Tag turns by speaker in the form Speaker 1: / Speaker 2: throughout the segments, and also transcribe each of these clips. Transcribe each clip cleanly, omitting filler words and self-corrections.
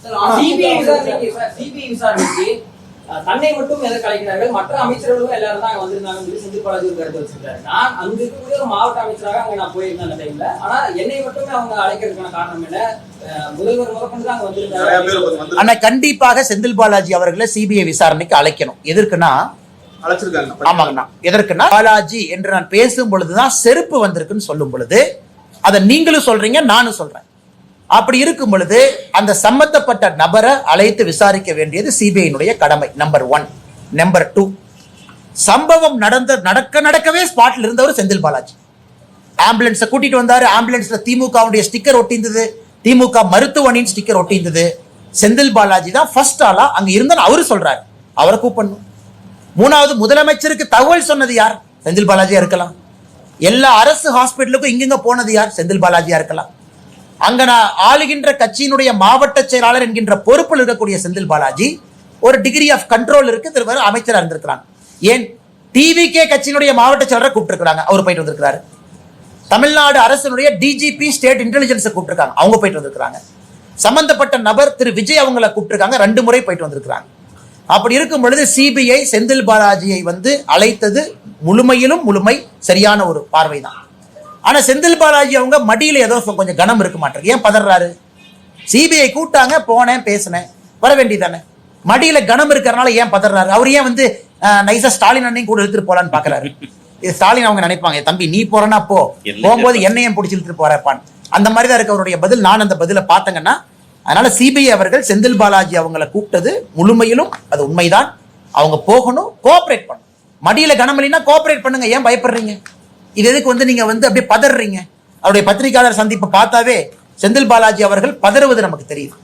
Speaker 1: CBI விசாரணைக்கு தன்னை மட்டும் எதை கலைக்கிறார்கள், மற்ற அமைச்சர்களும் எல்லாரும் தான் வந்திருந்தாங்க சொல்லி செந்தில் பாலாஜி ஒரு கருத்து வச்சிருக்காரு. நான் அங்க இருக்கக்கூடிய ஒரு மாவட்ட அமைச்சராக அங்க நான் போயிருந்தேன் அந்த டைம்ல. ஆனா என்னை மட்டுமே அவங்க அழைக்கிறதுக்கான காரணம் என்ன? முதல்வர் முதற்கொண்டு அங்க வந்திருக்காரு.
Speaker 2: ஆனா கண்டிப்பாக செந்தில் பாலாஜி அவர்களை சிபிஐ விசாரணைக்கு அழைக்கணும். எதற்குன்னா ஆமாங்கண்ணா, எதற்குன்னா பாலாஜி என்று நான் பேசும் பொழுதுதான் செருப்பு வந்திருக்குன்னு சொல்லும் பொழுது அதை நீங்களும் சொல்றீங்க, நானும் சொல்றேன். அப்படி இருக்கும் பொழுது அந்த சம்பந்தப்பட்ட நபரை அழைத்து விசாரிக்க வேண்டியது சிபிஐனுடைய கடமை. நம்பர் 1. நம்பர் 2, சம்பவம் நடக்கவே ஸ்பாட்ல இருந்தவர் செந்தில் பாலாஜி. ஆம்புலன்ஸை கூட்டிட்டு வந்தாரு. ஆம்புலன்ஸ்ல திமுகவுடைய ஸ்டிக்கர் ஒட்டிந்தது, திமுக மருத்துவமனையின் ஸ்டிக்கர் ஒட்டிந்தது. செந்தில் பாலாஜி தான் ஃபர்ஸ்ட் ஆளா அங்க இருந்தா அவரு சொல்றாரு, அவரை கூப்பிடணும். 3வது, முதலமைச்சருக்கு தகவல் சொன்னது யார்? செந்தில் பாலாஜியா இருக்கலாம். எல்லா அரசு ஹாஸ்பிட்டலுக்கும் இங்க போனது யார்? செந்தில் பாலாஜியா இருக்கலாம். அங்க நான் ஆளுகின்ற கட்சியினுடைய மாவட்ட செயலாளர் என்கின்ற பொறுப்பில் இருக்கக்கூடிய செந்தில் பாலாஜி ஒரு டிகிரி ஆஃப் கண்ட்ரோல் இருக்கு, திரும்ப அமைச்சராக இருந்திருக்கிறாங்க. ஏன் டிவிகே கட்சியினுடைய மாவட்ட செயலாளரை கூப்பிட்டுருக்காங்க, அவர் போயிட்டு வந்திருக்கிறாரு. தமிழ்நாடு அரசினுடைய டிஜிபி ஸ்டேட் இன்டெலிஜென்ஸை கூப்பிட்டுருக்காங்க, அவங்க போயிட்டு வந்திருக்கிறாங்க. சம்பந்தப்பட்ட நபர் திரு விஜய் அவங்களை கூப்பிட்டுருக்காங்க, 2 முறை போயிட்டு வந்திருக்கிறாங்க. அப்படி இருக்கும் பொழுது சிபிஐ செந்தில் பாலாஜியை அழைத்தது முழுமை சரியான ஒரு பார்வை தான். ஆனா செந்தில் பாலாஜி அவங்க மடியில ஏதோ கொஞ்சம் கனம் இருக்க மாட்டேங்குது. ஏன் பதறாரு? சிபிஐ கூட்டாங்க, போனேன், பேசினேன், வர வேண்டியதானே. மடியில கனம் இருக்கிறனால ஏன் பதறாரு? அவர் ஏன் நைசா ஸ்டாலின் அண்ணையும் கூட எடுத்துட்டு போலான்னு பாக்குறாரு. இது ஸ்டாலின் அவங்க நினைப்பாங்க, தம்பி நீ போறனா போகும்போது என்னையும் பிடிச்சி இழுத்துட்டு போறப்பான். அந்த மாதிரி தான் இருக்கு அவருடைய பதில். நான் அந்த பதில பார்த்தங்கன்னா, அதனால சிபிஐ அவர்கள் செந்தில் பாலாஜி அவங்களை கூப்பிட்டது முழுமையிலும் அது உண்மைதான். அவங்க போகணும், கோஆபரேட் பண்ணணும். மடியில கனம் இல்லைன்னா கோஆபரேட் பண்ணுங்க, ஏன் பயப்படுறீங்க? இது எதுக்கு நீங்க அப்படியே பதறீங்க? அவருடைய பத்திரிகையாளர் சந்திப்பை பார்த்தாவே செந்தில் பாலாஜி அவர்கள் பதறுவது நமக்கு தெரியுது.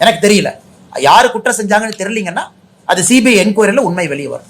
Speaker 2: எனக்கு தெரியல யாரு குற்றம் செஞ்சாங்கன்னு தெரியலீங்கன்னா அது சிபிஐ என்கொயரியில் உண்மை வெளியே வரும்.